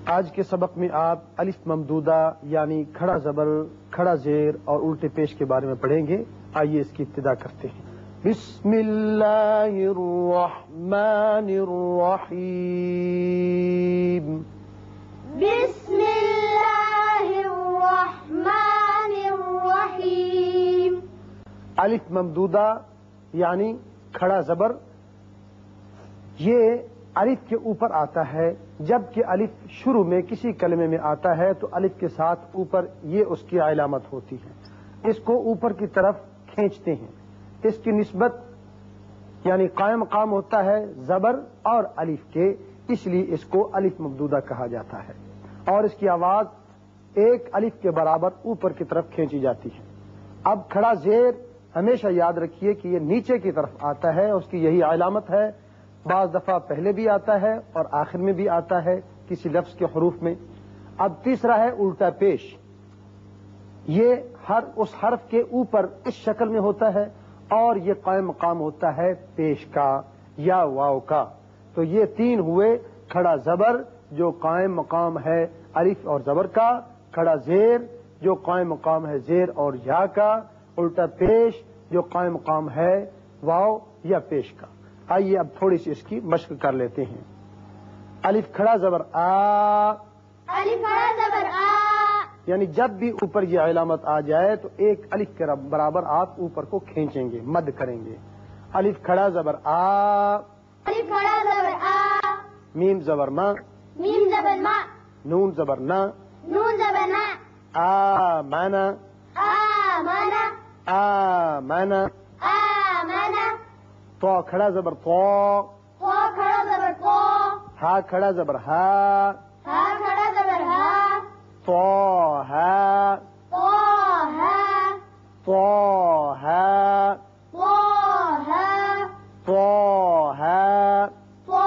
آج کے سبق میں آپ الف ممدودہ یعنی کھڑا زبر، کھڑا زیر اور الٹے پیش کے بارے میں پڑھیں گے۔ آئیے اس کی ابتدا کرتے ہیں۔ بسم اللہ الرحمن الرحیم۔ بسم اللہ الرحمن الرحیم۔ الف ممدودہ یعنی کھڑا زبر، یہ الف کے اوپر آتا ہے۔ جب کہ الف شروع میں کسی کلمے میں آتا ہے تو الف کے ساتھ اوپر یہ اس کی علامت ہوتی ہے، اس کو اوپر کی طرف کھینچتے ہیں۔ اس کی نسبت یعنی قائم مقام ہوتا ہے زبر اور الف کے، اس لیے اس کو الف ممدودہ کہا جاتا ہے، اور اس کی آواز ایک الف کے برابر اوپر کی طرف کھینچی جاتی ہے۔ اب کھڑا زیر ہمیشہ یاد رکھیے کہ یہ نیچے کی طرف آتا ہے، اس کی یہی علامت ہے۔ بعض دفعہ پہلے بھی آتا ہے اور آخر میں بھی آتا ہے کسی لفظ کے حروف میں۔ اب تیسرا ہے الٹا پیش، یہ اس حرف کے اوپر اس شکل میں ہوتا ہے اور یہ قائم مقام ہوتا ہے پیش کا یا واو کا۔ تو یہ تین ہوئے: کھڑا زبر جو قائم مقام ہے الف اور زبر کا، کھڑا زیر جو قائم مقام ہے زیر اور یا کا، الٹا پیش جو قائم مقام ہے واو یا پیش کا۔ آئیے اب تھوڑی سی اس کی مشق کر لیتے ہیں۔ الف کھڑا زبر آ، الف کھڑا زبر آ، یعنی جب بھی اوپر یہ علامت آ جائے تو ایک الف کے برابر آپ اوپر کو کھینچیں گے، مد کریں گے۔ الف کھڑا زبر آ، الف کھڑا زبر آ، میم زبر ما، میم زبر ما، نون زبر نا، نون زبر نا، آ مانا، آ مانا، آ مانا۔ آ مانا، تو کھڑا زبر تو، تو کھڑا زبر تو، ہا کھڑا زبر ہا، ہا کھڑا زبر ہا، تو ہا، تو ہے، تو ہا، تو ہے، تو ہا۔ تو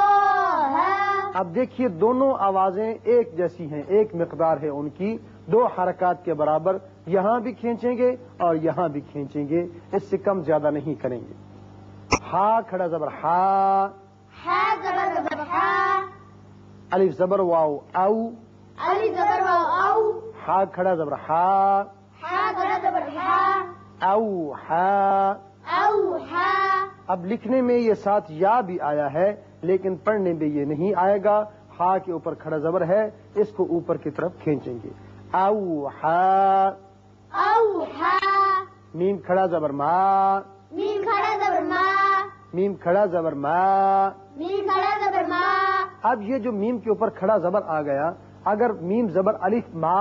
ہے۔ اب دیکھیے دونوں آوازیں ایک جیسی ہیں، ایک مقدار ہے ان کی، دو حرکات کے برابر، یہاں بھی کھینچیں گے اور یہاں بھی کھینچیں گے، اس سے کم زیادہ نہیں کریں گے۔ ہا کھڑا زبر ہا، ہا کھڑا زبر ہا، الف زبر واو او، الف زبر واو او، ہا کھڑا زبر ہا، ہا کھڑا زبر ہا، او ہا۔ او ہا۔ اب لکھنے میں یہ ساتھ یا بھی آیا ہے لیکن پڑھنے میں یہ نہیں آئے گا۔ ہا کے اوپر کھڑا زبر ہے، اس کو اوپر کی طرف کھینچیں گے۔ او ہا۔ او ہا۔ میم کھڑا زبر ما، میم کھڑا زبر ما، میم کھڑا زبر ما۔ میم کھڑا زبر ما۔ اب یہ جو میم کے اوپر کھڑا زبر آ گیا، اگر میم زبر الف ما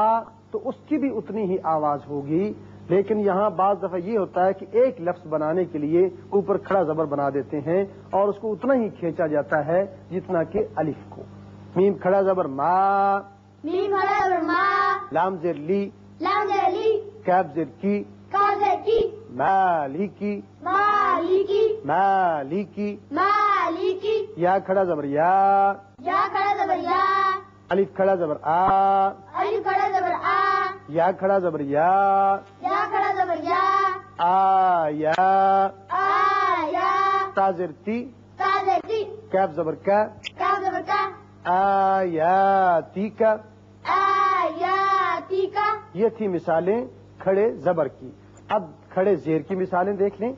تو اس کی بھی اتنی ہی آواز ہوگی، لیکن یہاں بعض دفعہ یہ ہوتا ہے کہ ایک لفظ بنانے کے لیے اوپر کھڑا زبر بنا دیتے ہیں اور اس کو اتنا ہی کھینچا جاتا ہے جتنا کہ الف کو۔ میم کھڑا زبر ما، میم کھڑا زبر ما، لام زیر لی، لام زبر لی، کاف زیر کی، کاف زبر کی، مالکی، مالکی، مالکی۔ مالکی، یا کھڑا زبر یا، یا کھڑا زبر یا، الف کھڑا زبر آ، الف کھڑا زبر آ، یا کھڑا زبر یا، یا کھڑا زبر یا، آ یا۔ آیا، تا زیر تی، تا زبر تی، کاف زبر کا، کاف زبر کا، آیاتی کا۔ آیاتی کا۔ یہ تھی مثالیں کھڑے زبر کی۔ اب کھڑے زیر کی مثالیں دیکھ لیں۔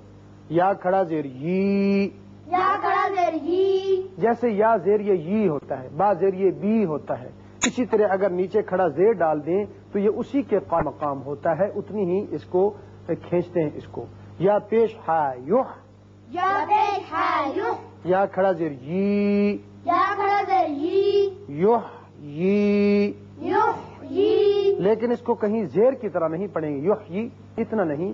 یا کھڑا زیر ی، یا کھڑا زیر ہی، جیسے یا زیر یہ ی ہوتا ہے، با زیر یہ بی ہوتا ہے، اسی طرح اگر نیچے کھڑا زیر ڈال دیں تو یہ اسی کے قائم مقام ہوتا ہے، اتنی ہی اس کو کھینچتے ہیں اس کو۔ یا پیش ہا یح، یا پیش ہے یح، یا کھڑا زیر ی، یا کھڑا زیر ہی، یح ی، یح ہی، لیکن اس کو کہیں زیر کی طرح نہیں پڑھیں گے، یح ی اتنا نہیں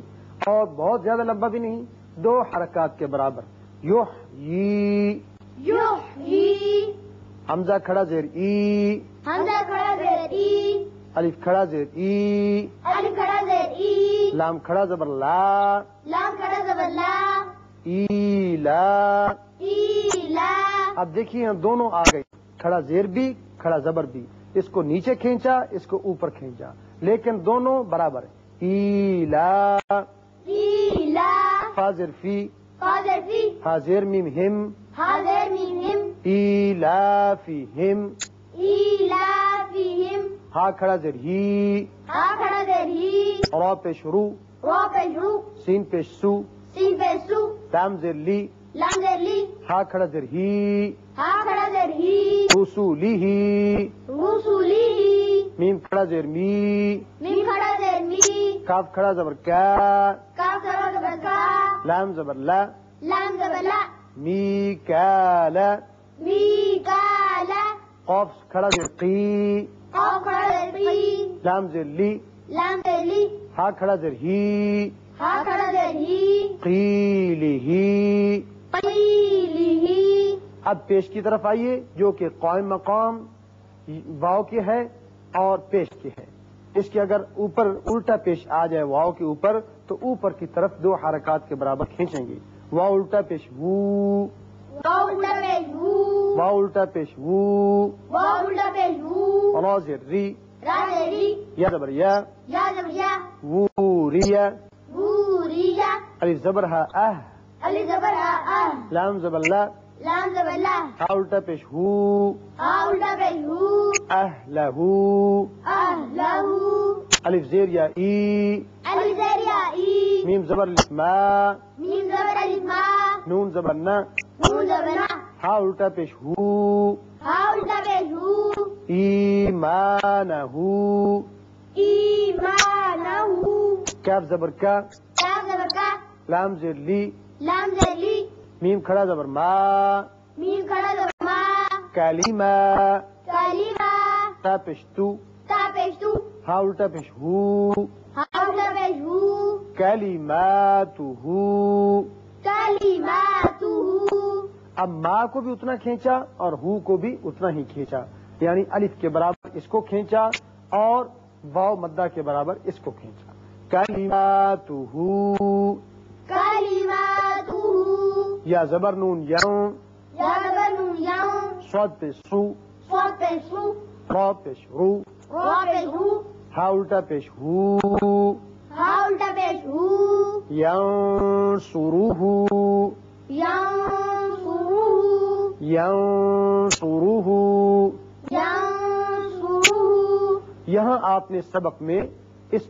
اور بہت زیادہ لمبا بھی نہیں، دو حرکات کے برابر، یح ی۔ یح ہی، حمزہ کھڑا زیر ای، حمزہ کھڑا زیر ای، الف کھڑا زیر ای، الف کھڑا زیر ای، لام کھڑا زبر لا، لام کھڑا زبر لا، ای لا۔ ای لا۔ اب دیکھیے ہم دونوں آ گئی، کھڑا زیر بھی کھڑا زبر بھی، اس کو نیچے کھینچا اس کو اوپر کھینچا، لیکن دونوں برابر ہیں۔ ای لا، ای لا، فا زیر فی، فا زیر فی، ہا زیر میم ہم، ہا زیر میم ہم، ای لا فی ہم۔ إيلافهم ہا کھڑا زیر ہی، آخر ذرهي را پیش رو، رابجرو سین پیش سو، سين بسو لام زیر لی، لام ذرلي ہا کھڑا زیر ہی، آخر ذرهي رسولی ہی، رسوله میم کھڑا زیر می، من خرا ذرمي کاف کھڑا زبر کا، كاف خرا زبركا لام زبر لا، لام زبلا می کالا، ميكالا قاف کھڑا زیر قی، قاف خرا ذرقي لام زیر لی، لام ذرلي ہا کھڑا زیر ہی، آخر ذرهي قیلی ہی۔ قيله اب پیش کی طرف آئیے جو کہ قائم مقام واو کی ہے اور پیش کی ہے۔ اس کے اگر اوپر الٹا پیش آ جائے واو کے اوپر تو اوپر کی طرف دو حرکات کے برابر کھینچیں گے۔ واو الٹا پیش وو، واولا بجو واو الٹا پیش وو، واولا بجو را زیر ری، راجري یا زبر یا، يا زبريا ووریا، بوريا الف زبر ہا اہ، اللي زبرها لام زبر لا، لام زبلا ہا الٹا پیش ہو، واولا بجو اہلہ، أهله الف زیر یا ای، اللي زريا إي میم زبر الف ما، ميم زبر الإسماء نون زبر نا، نون زبنا ہا الٹا پیش ہو، واولا بجو ایمانہ، إيمانه کاف زبر کا، كاف زبركا لام زیر لی، لام زرلي میم کھڑا زبر ما، ميم خرا زبما کلیمہ، كلمة تا پیش تو، تابشتو ہا الٹا پیش ہو، حول بجو کلماتہ۔ كلماته اب ما کو بھی اتنا کھینچا اور ہو کو بھی اتنا ہی کھینچا، یعنی الف کے برابر اس کو کھینچا اور واو مدہ کے برابر اس کو کھینچا۔ کلماتہ، كلماته یا زبر نون یوں، يا زبر يوم صاد پیش سو، صوت بشو را پیش رو، را بجو ہا الٹا پیش ہو، حول بجو ینصرہ، ينصره ینصرہ۔ ينصره یہاں آپ نے سبق میں اس